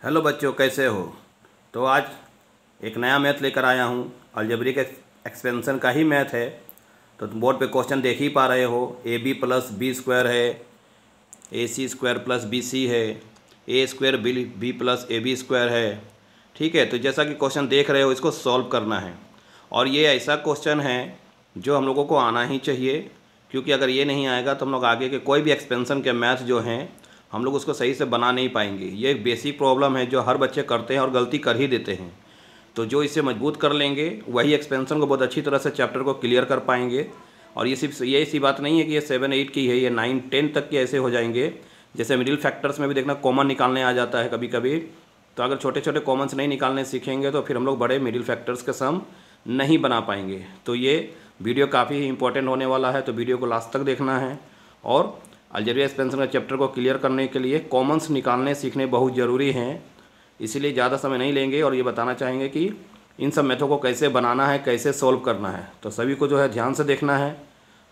Hello बच्चों, कैसे हो। तो आज एक नया मैथ लेकर आया हूँ। अलजेब्रिक एक्सपेंशन का ही मैथ है। तो तुम बोर्ड पे क्वेश्चन देख ही पा रहे हो। A B plus B square है, A C square plus B C है, A square B plus A B square है। ठीक है, तो जैसा कि क्वेश्चन देख रहे हो, इसको सॉल्व करना है। और ये ऐसा क्वेश्चन है जो हम लोगों को आना ही चाहिए, क्योंकि अगर ये नहीं आएगा तो हम लोग आगे के कोई भी एक्सपेंशन के मैथ जो हैं हम लोग उसको सही से बना नहीं पाएंगे। ये एक बेसिक प्रॉब्लम है जो हर बच्चे करते हैं और गलती कर ही देते हैं। तो जो इसे मजबूत कर लेंगे वही एक्सपेंशन को बहुत अच्छी तरह से चैप्टर को क्लियर कर पाएंगे। और ये सिर्फ ये ऐसी बात नहीं है कि ये 7-8 की है, ये 9-10 तक के ऐसे हो जाएंगे। जैसे मिडिल फैक्टर्स में भी देखना कॉमन निकालने आ जाता है कभी कभी। तो अगर छोटे छोटे कॉमन्स नहीं निकालने सीखेंगे तो फिर हम लोग बड़े मिडिल फैक्टर्स के सम नहीं बना पाएंगे। तो ये वीडियो काफ़ी ही इंपॉर्टेंट होने वाला है, तो वीडियो को लास्ट तक देखना है। और अलजेब्रिक एक्सपेंशन का चैप्टर को क्लियर करने के लिए कॉमन्स निकालने सीखने बहुत ज़रूरी हैं। इसीलिए ज़्यादा समय नहीं लेंगे और ये बताना चाहेंगे कि इन सब मेथड को कैसे बनाना है, कैसे सॉल्व करना है। तो सभी को जो है ध्यान से देखना है।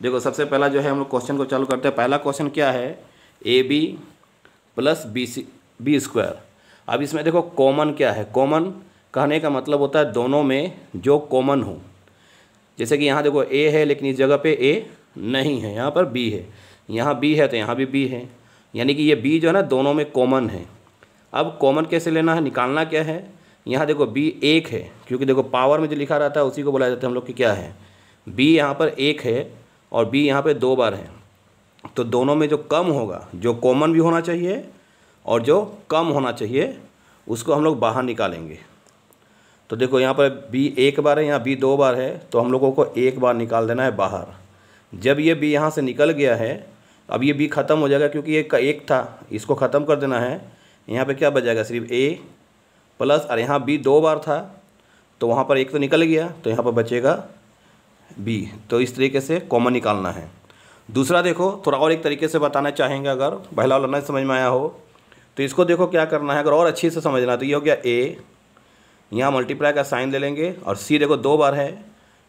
देखो, सबसे पहला जो है हम लोग क्वेश्चन को चालू करते हैं। पहला क्वेश्चन क्या है, a B plus B square. अब इसमें देखो कॉमन क्या है। कॉमन कहने का मतलब होता है दोनों में जो कॉमन हो। जैसे कि यहाँ देखो ए है लेकिन इस जगह पे ए नहीं है, यहाँ पर बी है। यहाँ बी है तो यहाँ भी बी है, यानी कि ये बी जो है ना दोनों में कॉमन है। अब कॉमन कैसे लेना है, निकालना क्या है। यहाँ देखो बी एक है, क्योंकि देखो पावर में जो लिखा रहता है उसी को बोला जाता है हम लोग कि क्या है, बी यहाँ पर एक है और बी यहाँ पे 2 बार है। तो दोनों में जो कम होगा, जो कॉमन भी होना चाहिए और जो कम होना चाहिए, उसको हम लोग बाहर निकालेंगे। तो देखो यहाँ पर बी एक बार है, यहाँ बी 2 बार है, तो हम लोगों को एक बार निकाल देना है बाहर। जब ये बी यहाँ से निकल गया है, अब ये बी ख़त्म हो जाएगा क्योंकि ये का एक था, इसको ख़त्म कर देना है। यहाँ पे क्या बच जाएगा, सिर्फ ए प्लस, और यहाँ बी 2 बार था तो वहाँ पर एक तो निकल गया, तो यहाँ पर बचेगा बी। तो इस तरीके से कॉमन निकालना है। दूसरा देखो, थोड़ा और एक तरीके से बताना चाहेंगे। अगर पहला वाला नहीं समझ में आया हो तो इसको देखो क्या करना है, अगर और अच्छी से समझना। तो ये हो गया ए, यहाँ मल्टीप्लाई का साइन ले लेंगे, और सी देखो 2 बार है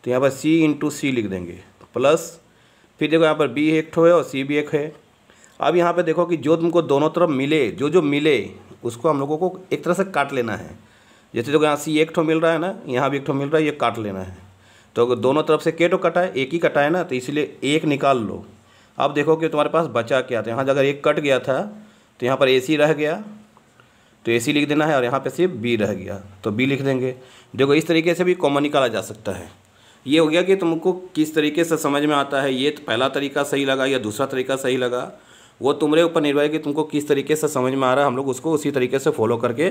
तो यहाँ पर सी इंटू सी लिख देंगे, प्लस फिर देखो यहाँ पर बी एक ठो है और सी भी एक है। अब यहाँ पे देखो कि जो तुमको दोनों तरफ मिले, जो मिले उसको हम लोगों को एक तरह से काट लेना है। जैसे देखो यहाँ सी एक ठो मिल रहा है ना, यहाँ भी एक ठो मिल रहा है, ये काट लेना है। तो अगर दोनों तरफ से के ठो कटा है, एक ही कटा है ना, तो इसलिए एक निकाल लो। अब देखो कि तुम्हारे पास बचा क्या था। यहाँ अगर एक कट गया था तो यहाँ पर ए सी रह गया, तो ए सी लिख देना है, और यहाँ पे सिर्फ बी रह गया तो बी लिख देंगे। देखो इस तरीके से भी कॉमन निकाला जा सकता है। ये हो गया कि तुमको किस तरीके से समझ में आता है। ये पहला तरीका सही लगा या दूसरा तरीका सही लगा, वो तुम्हारे ऊपर निर्भर है कि तुमको किस तरीके से समझ में आ रहा है। हम लोग उसको उसी तरीके से फॉलो करके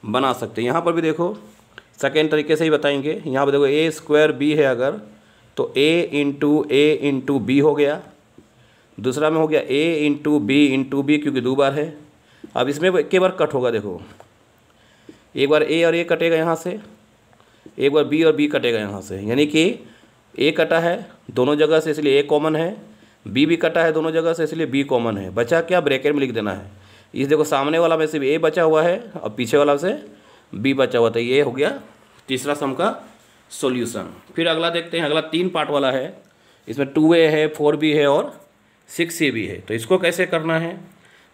बना सकते हैं। यहाँ पर भी देखो सेकेंड तरीके से ही बताएंगे। यहाँ पर देखो ए स्क्वायर बी है अगर, तो ए इंटू बी हो गया। दूसरा में हो गया ए इंटू बी क्योंकि 2 बार है। अब इसमें एक बार कट होगा, देखो एक बार ए और ए कटेगा यहाँ से, एक बार बी और बी कटेगा यहाँ से, यानी कि ए कटा है दोनों जगह से इसलिए ए कॉमन है, बी भी कटा है दोनों जगह से इसलिए बी कॉमन है। बचा क्या, ब्रैकेट में लिख देना है। इस देखो सामने वाला में सिर्फ ए बचा हुआ है और पीछे वाला से बी बचा हुआ था। ये हो गया तीसरा सम का सॉल्यूशन। फिर अगला देखते हैं, अगला 3 पार्ट वाला है। इसमें 2a है, 4b है और 6c भी है। तो इसको कैसे करना है,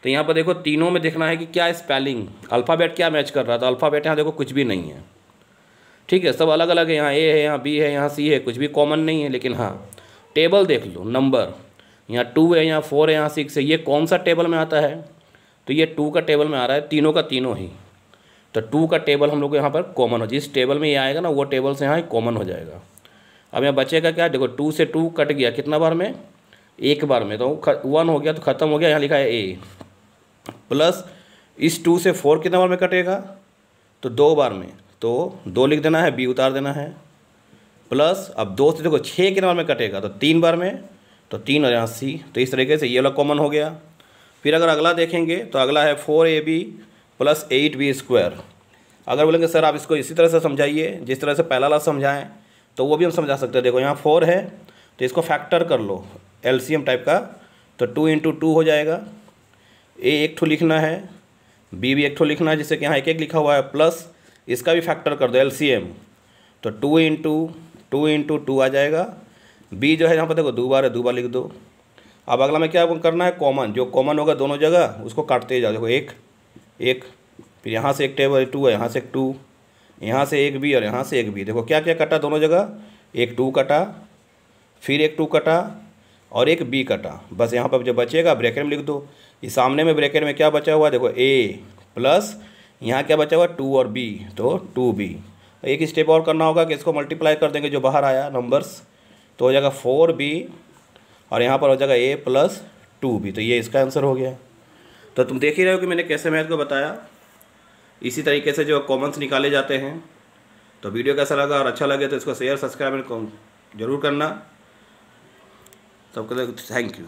तो यहाँ पर देखो तीनों में देखना है कि क्या स्पेलिंग, अल्फ़ाबेट क्या मैच कर रहा था। तो अल्फ़ाबेट यहाँ देखो कुछ भी नहीं है, ठीक है, सब अलग अलग है। यहाँ ए है, यहाँ बी है, यहाँ सी है, कुछ भी कॉमन नहीं है। लेकिन हाँ टेबल देख लो, नंबर यहाँ 2 है, यहाँ 4 है, यहाँ 6 है। ये कौन सा टेबल में आता है, तो ये 2 का टेबल में आ रहा है, तीनों का तीनों ही। तो 2 का टेबल हम लोग यहाँ पर कॉमन हो, जिस टेबल में ये आएगा ना वो टेबल से यहाँ कॉमन हो जाएगा। अब यहाँ बचेगा क्या, देखो 2 से 2 कट गया कितना बार में, एक बार में, तो 1 हो गया तो ख़त्म हो गया। यहाँ लिखा है ए, प्लस इस 2 से 4 कितना बार में कटेगा, तो 2 बार में, तो 2 लिख देना है, बी उतार देना है। प्लस अब 2 से देखो 6 कितना बार में कटेगा, तो 3 बार में, तो 3 और यहाँ सी। तो इस तरीके से ये वाला कॉमन हो गया। फिर अगर अगला देखेंगे तो अगला है 4ab प्लस 8b स्क्वायर। अगर बोलेंगे सर आप इसको इसी तरह से समझाइए जिस तरह से पहला वाला समझाएं, तो वो भी हम समझा सकते हैं। देखो यहाँ 4 है तो इसको फैक्टर कर लो, एलसीएम टाइप का, तो 2 इंटू 2 हो जाएगा। ए एक ठो लिखना है, बी भी एक ठो लिखना है, जिससे कि यहाँ एक एक लिखा हुआ है, प्लस इसका भी फैक्टर कर दो एलसीएम, तो 2 इंटू 2 आ जाएगा। बी जो है यहाँ पर देखो 2 बार है, 2 बार लिख दो। अब अगला में क्या करना है, कॉमन, जो कॉमन होगा दोनों जगह उसको काटते ही जाओ। देखो एक फिर यहाँ से एक टेबल 2 है, यहाँ से एक 2, यहाँ से एक बी और यहाँ से एक बी। देखो क्या क्या कटा दोनों जगह, एक 2 कटा, फिर एक 2 कटा और एक बी कटा। बस यहाँ पर जो बचेगा ब्रैकेट में लिख दो। इस सामने में ब्रैकेट में क्या बचा हुआ है, देखो ए प्लस यहाँ क्या बचा हुआ 2 और बी, तो 2b। एक स्टेप और करना होगा कि इसको मल्टीप्लाई कर देंगे जो बाहर आया नंबर्स, तो हो जाएगा 4b और यहाँ पर हो जाएगा a प्लस 2b। तो ये इसका आंसर हो गया। तो तुम देख ही रहे हो कि मैंने कैसे मैथ को बताया। इसी तरीके से जो कॉमन्स निकाले जाते हैं। तो वीडियो कैसा लगा और अच्छा लगे तो इसको शेयर सब्सक्राइब जरूर करना। सबको थैंक यू।